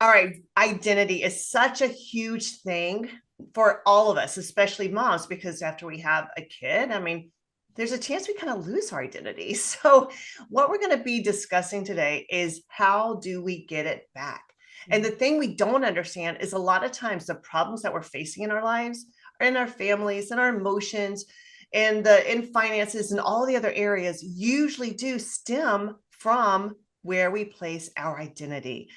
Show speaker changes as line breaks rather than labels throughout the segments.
All right. Identity is such a huge thing for all of us, especially moms, because after we have a kid, I mean, there's a chance we kind of lose our identity. So, what we're going to be discussing today is how do we get it back? And the thing we don't understand is a lot of times the problems that we're facing in our lives are in our families and our emotions and the in finances and all the other areas usually do stem from where we place our identity.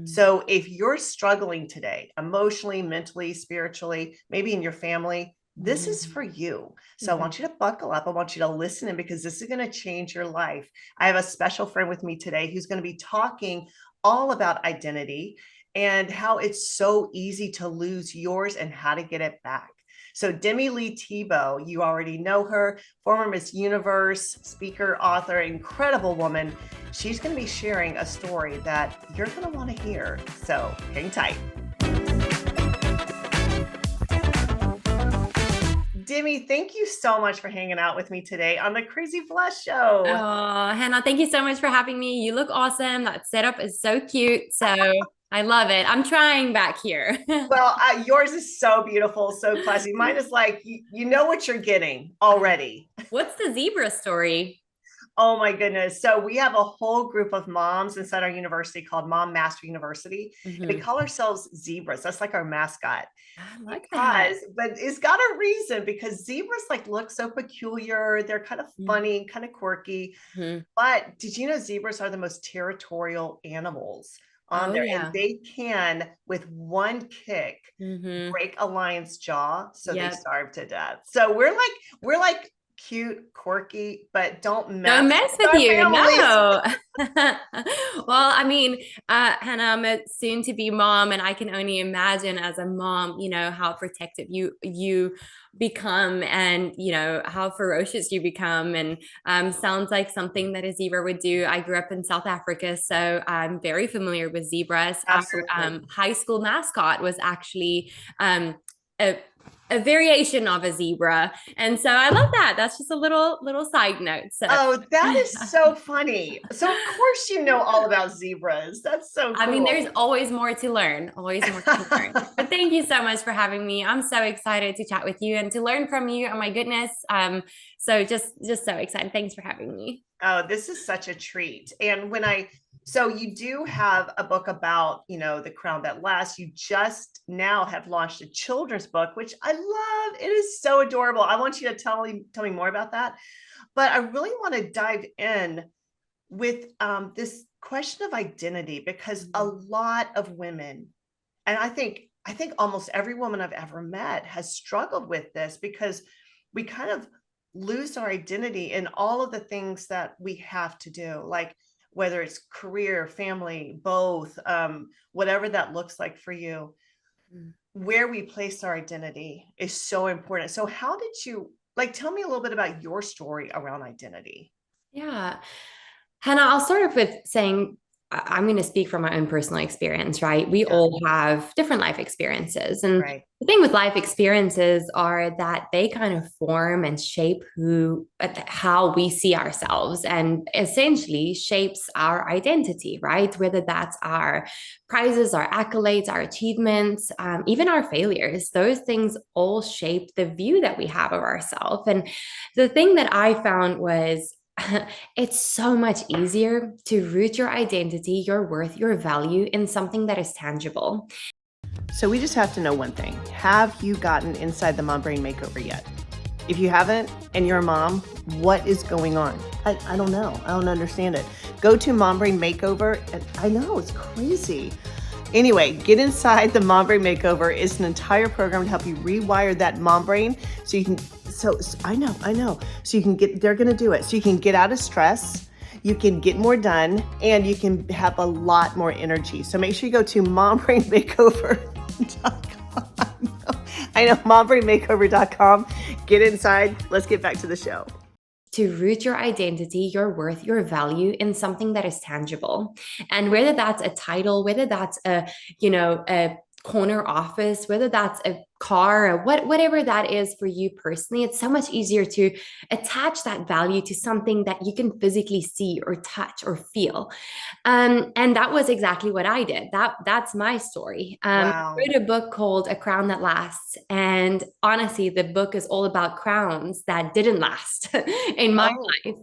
So if you're struggling today, emotionally, mentally, spiritually, maybe in your family, this is for you. So I want you to buckle up. I want you to listen in because this is going to change your life. I have a special friend with me today who's going to be talking all about identity and how it's so easy to lose yours and how to get it back. So Demi-Leigh Tebow, you already know her, former Miss Universe, speaker, author, incredible woman. She's going to be sharing a story that you're going to want to hear. So hang tight. Demi, thank you so much for hanging out with me today on the Crazy Flush Show.
Oh, Hannah, thank you so much for having me. You look awesome. That setup is so cute. So I love it. I'm trying back here.
Well, yours is so beautiful, so classy. Mine is like, you know what you're getting already.
What's the zebra story?
Oh my goodness. So we have a whole group of moms inside our university called Mom Master University. And we call ourselves zebras. That's like our mascot.
I like that.
But it's got a reason because zebras like look so peculiar. They're kind of funny, kind of quirky. But did you know zebras are the most territorial animals on
Oh,
there? And
yeah.
they can, with one kick, break a lion's jaw so they
Yep.
starve to death. So we're like cute, quirky, but don't
Don't
mess
mess
with
with
our
you.
families.
No. Well, I mean, Hannah, I'm a soon to be mom, and I can only imagine as a mom, how protective you become and how ferocious you become. And sounds like something that a zebra would do. I grew up in South Africa, so I'm very familiar with zebras. Our
Absolutely.
high school mascot was actually a a variation of a zebra. And so I love that. That's just a little side note. So
Oh, that is so funny. So of course you know all about zebras. That's so
I mean, there's
cool.
always more to learn, always more to learn. But thank you so much for having me. I'm so excited to chat with you and to learn from you. Oh my goodness. So just so excited. Thanks for having me.
Oh, this is such a treat. And so you do have a book about, the crown that lasts. You just now have launched a children's book, which I love. It is so adorable. I want you to tell me more about that. But I really want to dive in with this question of identity because a lot of women, and I think almost every woman I've ever met has struggled with this because we kind of lose our identity in all of the things that we have to do, like whether it's career, family, both, whatever that looks like for you. Where we place our identity is so important. So how did you tell me a little bit about your story around identity?
Yeah. Hannah, I'll start off with saying I'm going to speak from my own personal experience, right? We
Yeah,
all have different life experiences. And
right.
the thing with life experiences are that they kind of form and shape how we see ourselves and essentially shapes our identity, right? Whether that's our prizes, our accolades, our achievements, even our failures, those things all shape the view that we have of ourselves. And the thing that I found was it's so much easier to root your identity, your worth, your value in something that is tangible.
So we just have to know one thing. Have you gotten inside the Mom Brain Makeover yet? If you haven't and you're a mom, what is going on? I don't know. I don't understand it. Go to Mom Brain Makeover. And I know, it's crazy. Anyway, get inside the Mom Brain Makeover. It's an entire program to help you rewire that mom brain so you can, I know. So you can they're going to do it. So you can get out of stress, you can get more done, and you can have a lot more energy. So make sure you go to mombrainmakeover.com. I know, mombrainmakeover.com. Get inside. Let's get back to the show.
To root your identity, your worth, your value in something that is tangible. And whether that's a title, whether that's a corner office, whether that's a car or whatever that is for you personally, it's so much easier to attach that value to something that you can physically see or touch or feel. And that was exactly what I did. That's my story. I
Wow.
wrote a book called A Crown That Lasts. And honestly, the book is all about crowns that didn't last in my
Oh,
life.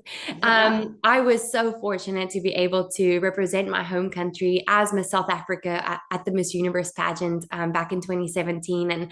yeah.
I was so fortunate to be able to represent my home country as Miss South Africa at the Miss Universe pageant back in 2017. And,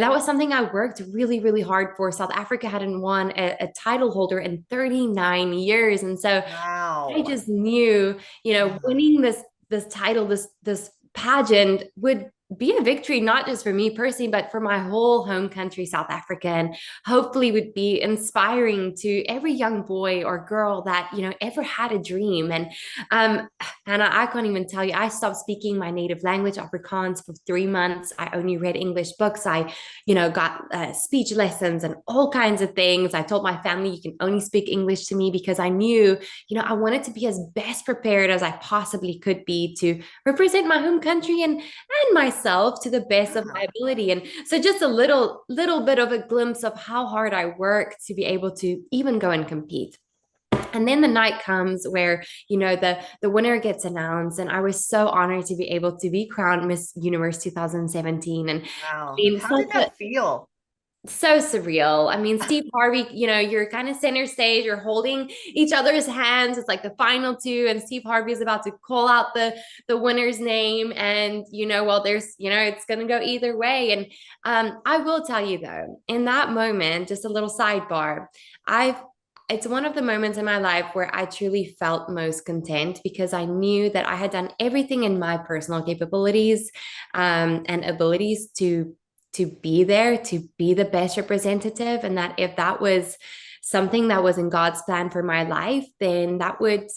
that was something I worked really, really hard for. South Africa hadn't won a title holder in 39 years. And so I
Wow.
just knew,
Yeah.
winning this title, this pageant would be a victory, not just for me personally, but for my whole home country, South Africa, and hopefully would be inspiring to every young boy or girl that, ever had a dream. Um, and I can't even tell you, I stopped speaking my native language, Afrikaans, for 3 months. I only read English books. I, got speech lessons and all kinds of things. I told my family, you can only speak English to me, because I knew, I wanted to be as best prepared as I possibly could be to represent my home country and myself to the best of
Yeah.
my ability. And so just a little bit of a glimpse of how hard I worked to be able to even go and compete. And then the night comes where, the winner gets announced, and I was so honored to be able to be crowned Miss Universe 2017. And I
Wow.
mean,
How did that feel?
so surreal. I mean, Steve Harvey, you're kind of center stage, you're holding each other's hands. It's like the final two, and Steve Harvey is about to call out the winner's name. And well, there's, it's gonna go either way. And I will tell you though, in that moment, just a little sidebar, I've it's one of the moments in my life where I truly felt most content, because I knew that I had done everything in my personal capabilities and abilities to be there, to be the best representative. And that if that was something that was in God's plan for my life, then that would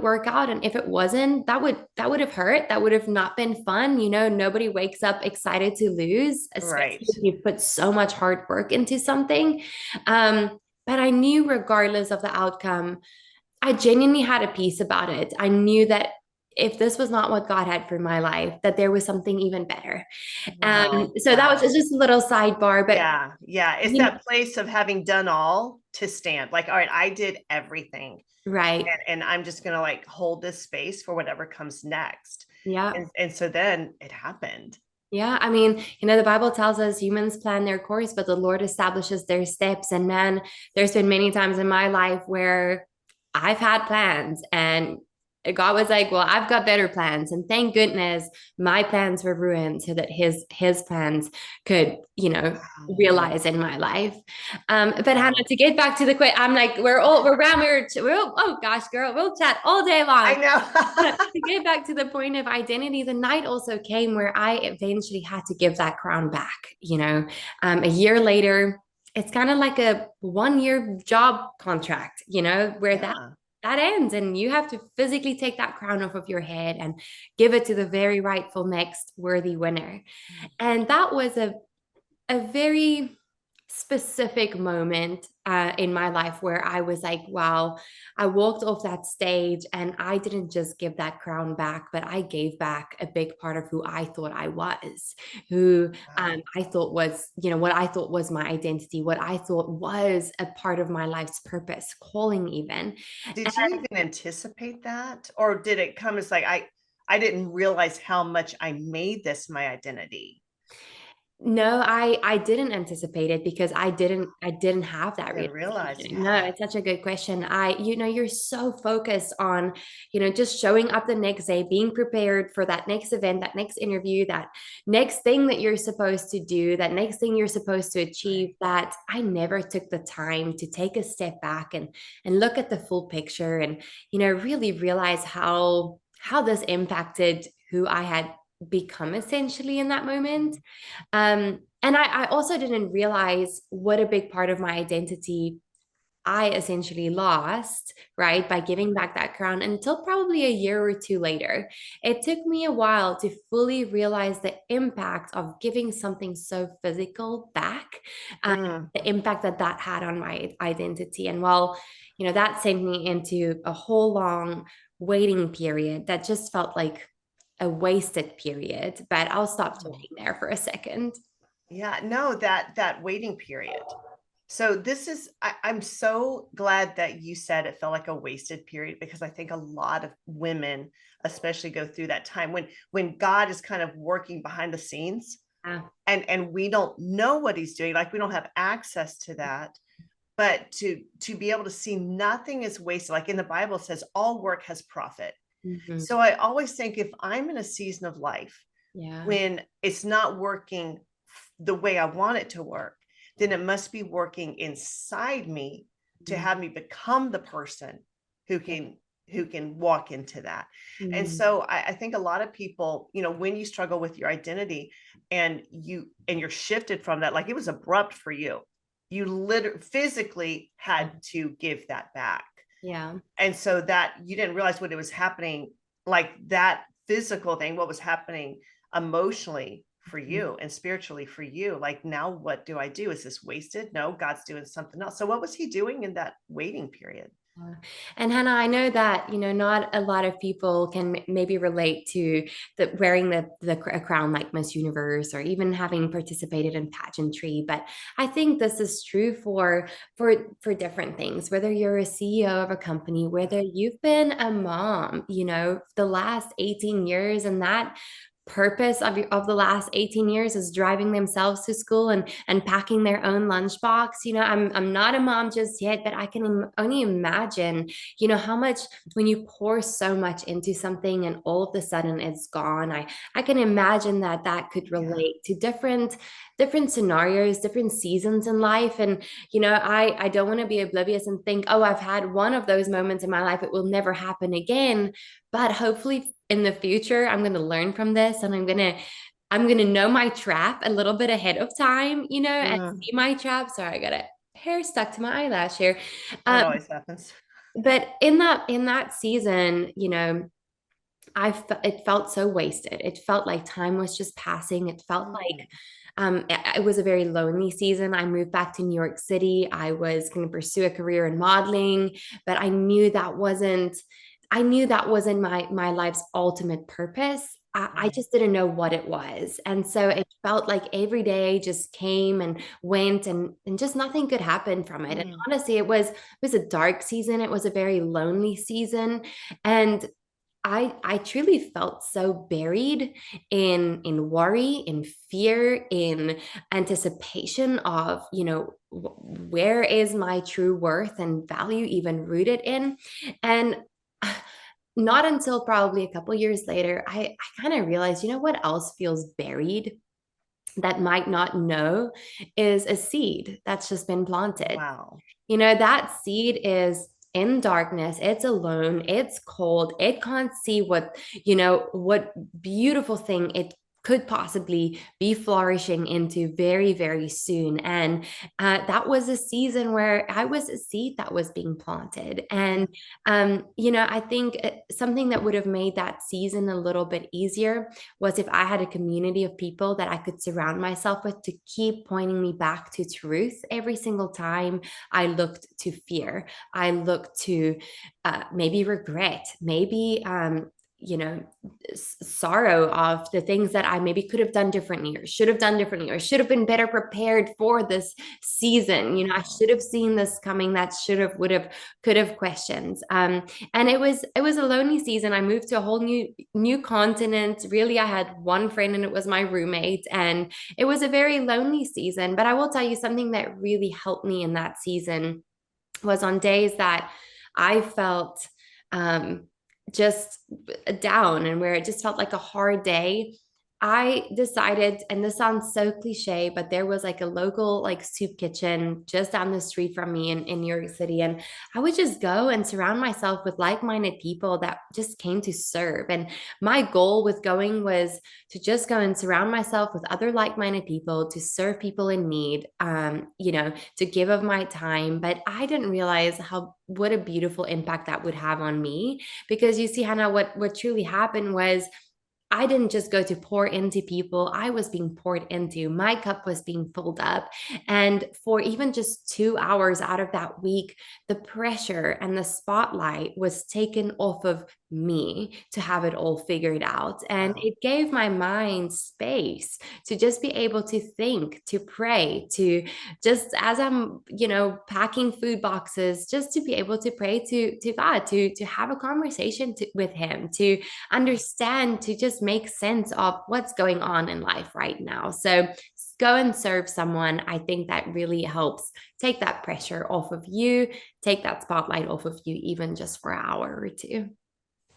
work out. And if it wasn't, that would have hurt. That would have not been fun. Nobody wakes up excited to lose, especially
Right.
if you've put so much hard work into something. But I knew, regardless of the outcome, I genuinely had a peace about it. I knew that if this was not what God had for my life, that there was something even better.
Wow.
So that was
Wow.
just a little sidebar, but
Yeah. Yeah. It's
you know,
that place of having done all to stand. Like, all right, I did everything.
right.
And I'm just gonna like hold this space for whatever comes next.
Yeah.
And so then it happened.
Yeah. I mean, the Bible tells us humans plan their course, but the Lord establishes their steps. And man, there's been many times in my life where I've had plans, and God was like, well, I've got better plans. And thank goodness my plans were ruined so that his plans could,
Wow.
realize in my life. But Hannah,
Wow.
to get back to the quick, I'm like, we're around, oh gosh, girl, we'll chat all day
I
long.
know.
To get back to the point of identity, the night also came where I eventually had to give that crown back. A year later, it's kind of like a 1 year job contract, where that
Yeah.
that ends, and you have to physically take that crown off of your head and give it to the very rightful next worthy winner. And that was a very specific moment in my life where I was like, wow, I walked off that stage and I didn't just give that crown back, but I gave back a big part of who I thought I was, who
Wow.
I thought was, what I thought was my identity, what I thought was a part of my life's purpose, calling even.
Did you even anticipate that? Or did it come as like I didn't realize how much I made this my identity?
No, I didn't anticipate it, because I didn't have that
Didn't realize.
realization. No,
Yeah.
it's such a good question. You're so focused on, just showing up the next day, being prepared for that next event, that next interview, that next thing that you're supposed to do, that next thing you're supposed to achieve,
Right.
that I never took the time to take a step back and look at the full picture, and, really realize how this impacted who I had become essentially in that moment. And I also didn't realize what a big part of my identity I essentially lost, right, by giving back that crown until probably a year or two later. It took me a while to fully realize the impact of giving something so physical back, um,
Mm.
the impact that had on my identity. And while, that sent me into a whole long waiting period that just felt like a wasted period. But I'll stop
Oh.
talking there for a second.
Yeah, no, that waiting period. So this is I'm so glad that you said it felt like a wasted period, because I think a lot of women especially go through that time when God is kind of working behind the scenes,
Yeah.
and we don't know what he's doing, like we don't have access to that. But to be able to see nothing is wasted, like in the Bible it says all work has profit.
Mhm.
So I always think if I'm in a season of life
Yeah.
when it's not working the way I want it to work, then it must be working inside me to
Mhm.
have me become the person who
Yeah.
can walk into that. And
Mhm.
so I think a lot of people, when you struggle with your identity and you're shifted from that, like it was abrupt for you. You literally physically had to give that back.
Yeah.
And so that you didn't realize what it was happening, like that physical thing, what was happening emotionally for you and spiritually for you. Like, now what do I do? Is this wasted? No, God's doing something else. So what was he doing in that waiting period?
Yeah. And Hannah, I know that, not a lot of people can maybe relate to the wearing a crown like Miss Universe, or even having participated in pageantry. But I think this is true for different things, whether you're a CEO of a company, whether you've been a mom, the last 18 years, and that purpose of the last 18 years is driving themselves to school and packing their own lunchbox. I'm not a mom just yet, but I can only imagine, how much, when you pour so much into something and all of a sudden it's gone. I can imagine that could
Yeah.
relate to different scenarios, different seasons in life. And I don't want to be oblivious and think, oh, I've had one of those moments in my life, it will never happen again. But hopefully in the future, I'm going to learn from this, and I'm going to know my trap a little bit ahead of time, and
Mm,
see my trap. Sorry, I got a hair stuck to my eyelash here.
that
Um,
always happens.
but in that season, it felt so wasted. It felt like time was just passing. It felt like
Mm,
it was a very lonely season. I moved back to New York City. I was going to pursue a career in modeling, but I knew that wasn't my life's ultimate purpose. I
right.
just didn't know what it was. And so it felt like every day just came and went, and just nothing could happen from it. And
Mm,
honestly, it was a dark season. It was a very lonely season. And I truly felt so buried in worry, in fear, in anticipation of, where is my true worth and value even rooted in? And not until probably a couple years later, I kind of realized, what else feels buried that might not know, is a seed that's just been planted.
wow.
That seed is in darkness, it's alone, it's cold, it can't see what beautiful thing it could possibly be flourishing into very, very soon. And that was a season where I was a seed that was being planted.
Yeah.
And I think something that would have made that season a little bit easier was if I had a community of people that I could surround myself with to keep pointing me back to truth every single time I looked to fear. I looked to maybe regret, maybe, sorrow of the things that I maybe could have done differently, or should have done differently, or should have been better prepared for this season. I
Oh,
should have seen this coming. That should have, would have, could have questions. And it was a lonely season. I moved to a whole new continent. Really, I had one friend, and it was my roommate, and it was a very lonely season. But I will tell you something that really helped me in that season was on days that I felt um, just down, and where it just felt like a hard day. I decided, and this sounds so cliche, but there was like a local like soup kitchen just down the street from me in New York City. And I would just go and surround myself with like-minded people that just came to serve. And my goal with going was to just go and surround myself with other like-minded people to serve people in need, to give of my time. But I didn't realize what a beautiful impact that would have on me. Because you see, Hannah, what truly happened was I didn't just go to pour into people, I was being poured into. My cup was being filled up. And for even just 2 hours out of that week, the pressure and the spotlight was taken off of me to have it all figured out. And
Wow.
it gave my mind space to just be able to think, to pray, to just as I'm, packing food boxes, just to be able to pray to God, to have a conversation with Him, to understand, to just make sense of what's going on in life right now. So go and serve someone. I think that really helps take that pressure off of you, take that spotlight off of you, even just for an hour or two.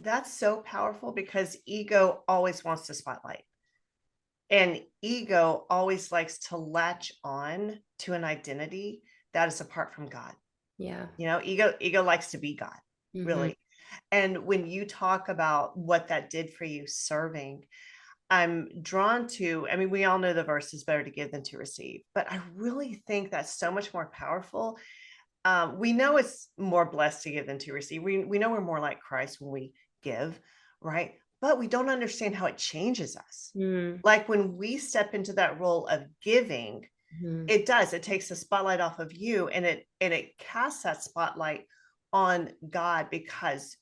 That's so powerful because ego always wants the spotlight. And ego always likes to latch on to an identity that is apart from God.
Yeah.
Ego likes to be God,
Mm-hmm.
really. And when you talk about what that did for you serving, I'm drawn to, I mean, we all know the verse is better to give than to receive, but I really think that's so much more powerful. We know it's more blessed to give than to receive. We know we're more like Christ when we give, right? But we don't understand how it changes us.
Mm-hmm.
Like when we step into that role of giving, it does. It takes the spotlight off of you, and it casts that spotlight on God because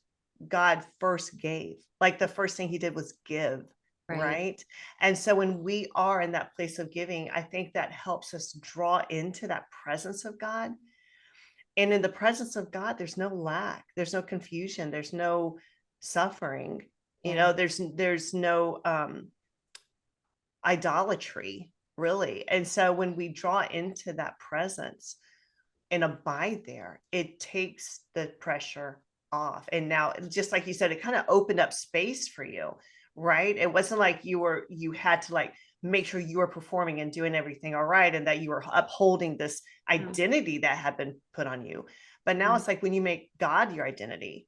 God first gave. Like the first thing He did was give,
Right.
right? And so when we are in that place of giving, I think that helps us draw into that presence of God. And in the presence of God, there's no lack, there's no confusion, there's no suffering.
Yeah.
There's no idolatry, really. And so when we draw into that presence and abide there, it takes the pressure off. And now, just like you said, it kind of opened up space for you, right? It wasn't like you had to like make sure you were performing and doing everything all right, and that you were upholding this identity that had been put on you. But now it's like when you make God your identity,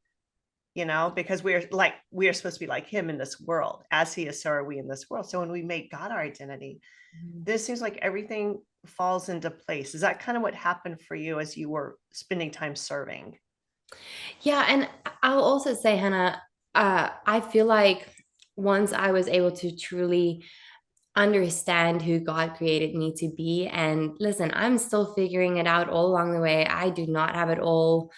because we are supposed to be like Him in this world. As He is, so are we in this world. So when we make God our identity,
Mhm.
this seems like everything falls into place. Is that kind of what happened for you as you were spending time serving?
Yeah, and I'll also say, Hannah, I feel like once I was able to truly understand who God created me to be, and listen, I'm still figuring it out all along the way. I do not have it all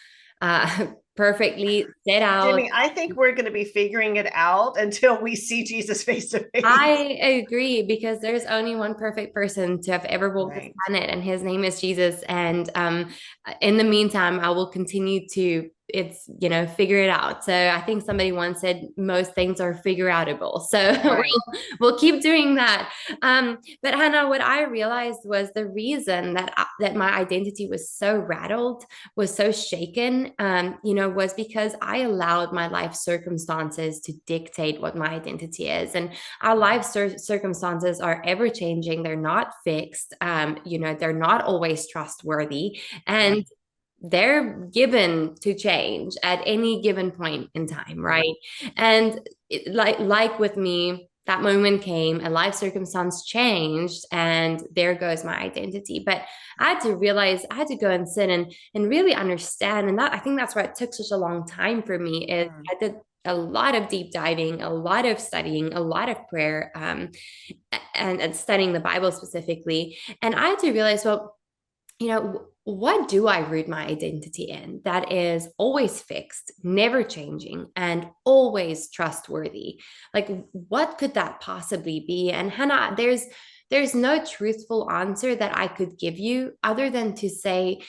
perfectly set out.
Demi, I think we're going to be figuring it out until we see Jesus face to face.
I agree because there's only one perfect person to have ever walked this
Right.
planet, and his name is Jesus. And in the meantime, I will continue to figure it out. So I think somebody once said most things are figure outable. So
Right.
we'll keep doing that. But Hannah, what I realized was the reason that my identity was so rattled, was so shaken, was because I allowed my life circumstances to dictate what my identity is. And our life circumstances are ever changing. They're not fixed. They're not always trustworthy. And
Right.
they're given to change at any given point in time,
Right.
right? And like with me, that moment came, a life circumstance changed, and there goes my identity. But I had to realize, I had to go and sit and really understand. And that, I think that's why it took such a long time for me. Is
Mm.
I did a lot of deep diving, a lot of studying, a lot of prayer, and studying the Bible specifically. And I had to realize, well, what do I root my identity in that is always fixed, never changing, and always trustworthy? Like, what could that possibly be? And Hannah, there's no truthful answer that I could give you other than to say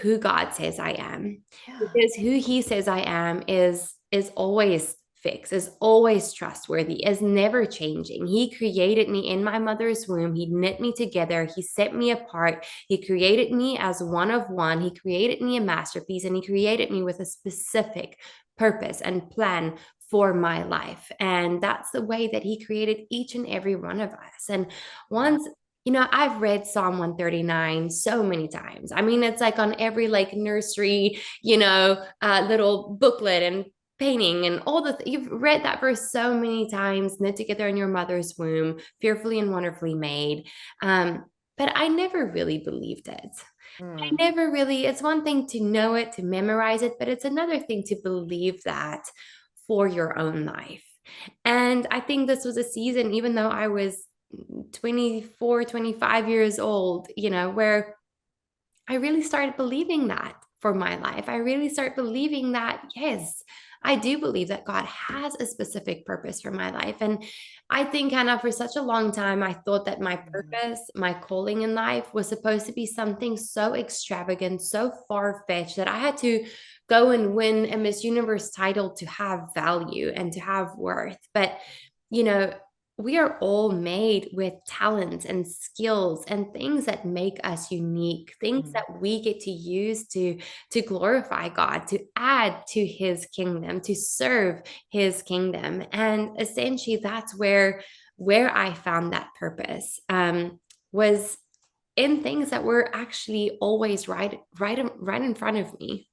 who God says I am.
Yeah.
Because who He says I am is always fixed, is always trustworthy, is never changing. He created me in my mother's womb. He knit me together. He set me apart. He created me as one of one. He created me a masterpiece, and He created me with a specific purpose and plan for my life. And that's the way that He created each and every one of us. And once I've read Psalm 139 so many times. I mean, it's like on every like nursery, little booklet and painting and all you've read that verse so many times, knit together in your mother's womb, fearfully and wonderfully made. But I never really believed it. I
Mm.
never really, it's one thing to know it, to memorize it, but it's another thing to believe that for your own life. And I think this was a season, even though I was 24, 25 years old, where I really started believing that for my life. I really started believing that, yes, I do believe that God has a specific purpose for my life. And I think, Hannah, for such a long time, I thought that my
Mhm.
purpose, my calling in life was supposed to be something so extravagant, so far fetched that I had to go and win a Miss Universe title to have value and to have worth. But, you know, we are all made with talents and skills and things that make us unique, things
Mhm.
that we get to use to glorify God, to add to his kingdom, to serve his kingdom. And essentially that's where I found that purpose, was in things that were actually always right in front of me.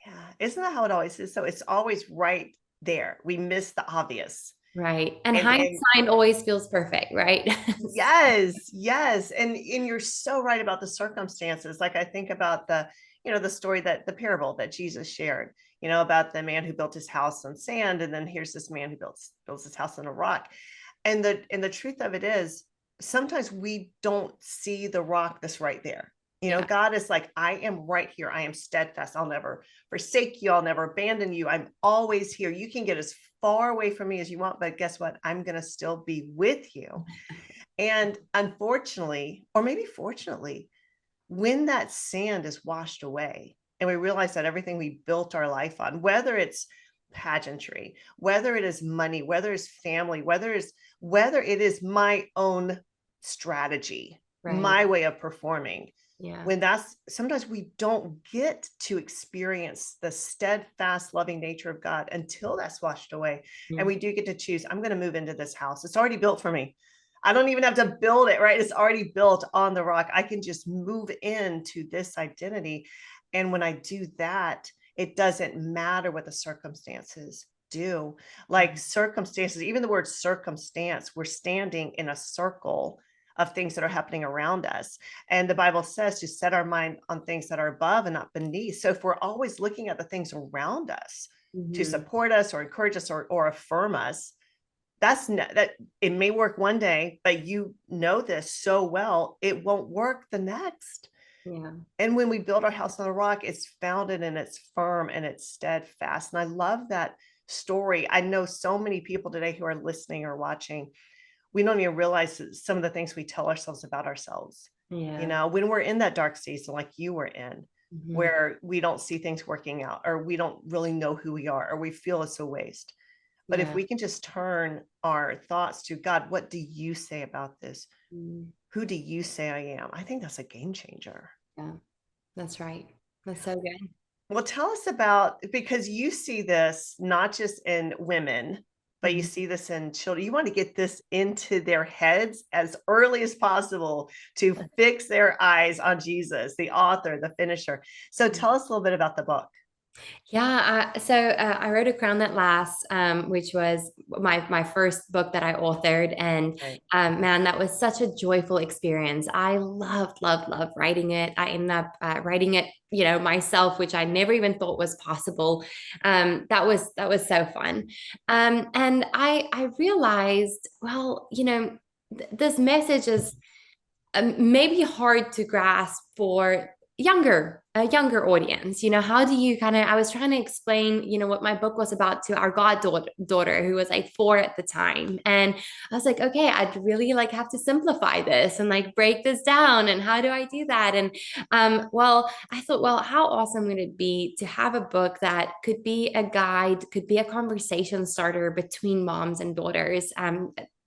Yeah. Isn't that how it always is? So it's always right there. We miss the obvious.
Right. And
And
hindsight always feels perfect, right?
yes, yes. And you're so right about the circumstances. Like I think about the story that the parable that Jesus shared, about the man who built his house on sand, and then here's this man who builds his house on a rock. And the truth of it is sometimes we don't see the rock that's right there.
Yeah.
God is like, I am right here. I am steadfast. I'll never forsake you. I'll never abandon you. I'm always here. You can get as far away from me as you want, but guess what? I'm going to still be with you. And unfortunately, or maybe fortunately, when that sand is washed away and we realize that everything we built our life on, whether it's pageantry, whether it is money, whether it's family, whether it is my own strategy,
Right.
my way of performing,
Yeah.
when that's sometimes we don't get to experience the steadfast loving nature of God until that's washed away. And
Mm.
we do get to choose, I'm going to move into this house. It's already built for me. I don't even have to build it, right? It's already built on the rock. I can just move into this identity. And when I do that, it doesn't matter what the circumstances do. Like circumstances, even the word circumstance, we're standing in a circle of things that are happening around us. And the Bible says to set our mind on things that are above and not beneath. So if we're always looking at the things around us to
Mhm.
support us or encourage us or affirm us, that it may work one day, but this so well, it won't work the next.
Yeah.
And when we build our house on the rock, it's founded and it's firm and it's steadfast. And I love that story. I know so many people today who are listening or watching, we don't even realize some of the things we tell ourselves about ourselves.
Yeah.
When we're in that dark season, like you were in,
Mhm.
where we don't see things working out, or we don't really know who we are, or we feel it's a waste. But if
Yeah.
we can just turn our thoughts to God, what do you say about this?
Mm.
Who do you say I am? I think that's a game changer.
Yeah. That's right. That's so good.
Well, tell us about, because you see this not just in women, but you
Mhm.
see this in children. You want to get this into their heads as early as possible to fix their eyes on Jesus, the author, the finisher. So tell us a little bit about the book.
Yeah, so I wrote A Crown That Lasts, which was my first book that I authored, and
Right.
man, that was such a joyful experience. I loved writing it. I ended up writing it, myself, which I never even thought was possible. That was so fun, and I realized, well, this message is maybe hard to grasp for a younger audience. How do you kind of, I was trying to explain, what my book was about to our goddaughter who was like 4 at the time. And I was like, okay, I'd really like have to simplify this and like break this down. And how do I do that? And well, I thought, well, how awesome would it be to have a book that could be a guide, could be a conversation starter between moms and daughters,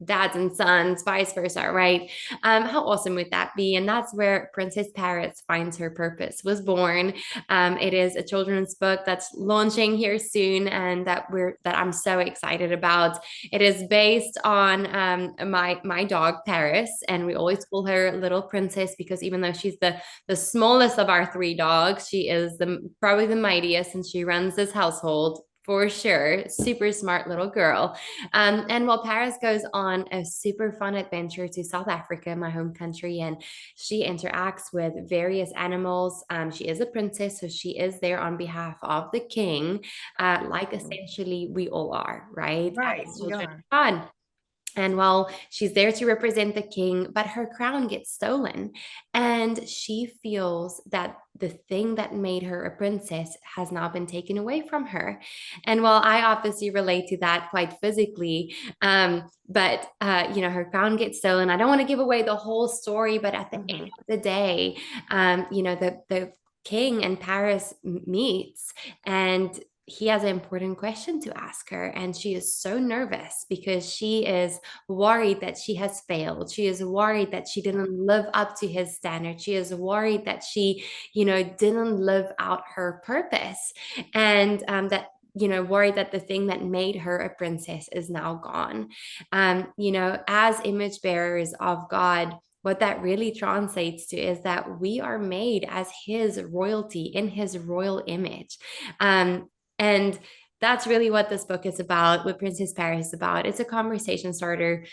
dads and sons, vice versa, right? How awesome would that be? And that's where Princess Parrots Finds Her Purpose was born. It is a children's book that's launching here soon, and that I'm so excited about. It is based on my dog Paris, and we always call her Little Princess because even though she's the smallest of our 3 dogs, she is probably the mightiest, and she runs this household For sure. Super smart little girl. And while Paris goes on a super fun adventure to South Africa, my home country, and she interacts with various animals. She is a princess, so she is there on behalf of the king, like
Mhm.
essentially we all are, right?
Right,
As
we
children
are.
of God. And while she's there to represent the king, but her crown gets stolen. And she feels that the thing that made her a princess has now been taken away from her. And while I obviously relate to that quite physically, her crown gets stolen. I don't want to give away the whole story, but at the end
Mhm.
of the day, the king and Paris meets, and he has an important question to ask her. And she is so nervous because she is worried that she has failed. She is worried that she didn't live up to his standard. She is worried that she, didn't live out her purpose. And worried that the thing that made her a princess is now gone. As image bearers of God, what that really translates to is that we are made as his royalty in his royal image. And that's really what this book is about, what Princess Paris is about. It's a conversation starter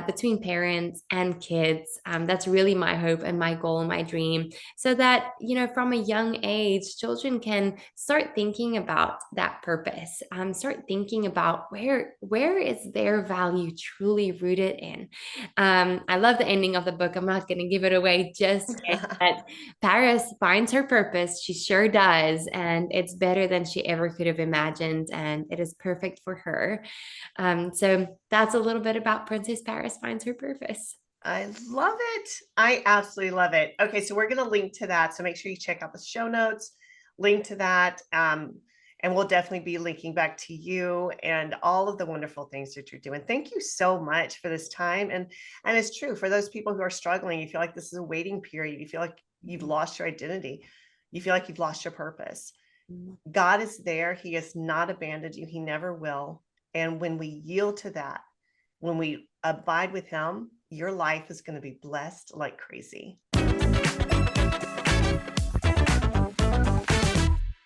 between parents and kids. That's really my hope and my goal and my dream. So that, from a young age, children can start thinking about that purpose, start thinking about where is their value truly rooted in. I love the ending of the book. I'm not going to give it away just yet, but Paris finds her purpose. She sure does. And it's better than she ever could have imagined. And it is perfect for her. So that's a little bit about Princess Paris Finds Her Purpose.
I love it. I absolutely love it. Okay, so we're going to link to that. So make sure you check out the show notes, link to that. And we'll definitely be linking back to you and all of the wonderful things that you're doing. Thank you so much for this time. And it's true for those people who are struggling, you feel like this is a waiting period. You feel like you've lost your identity. You feel like you've lost your purpose. God is there. He has not abandoned you. He never will. And when we yield to that, when we abide with him, your life is going to be blessed like crazy.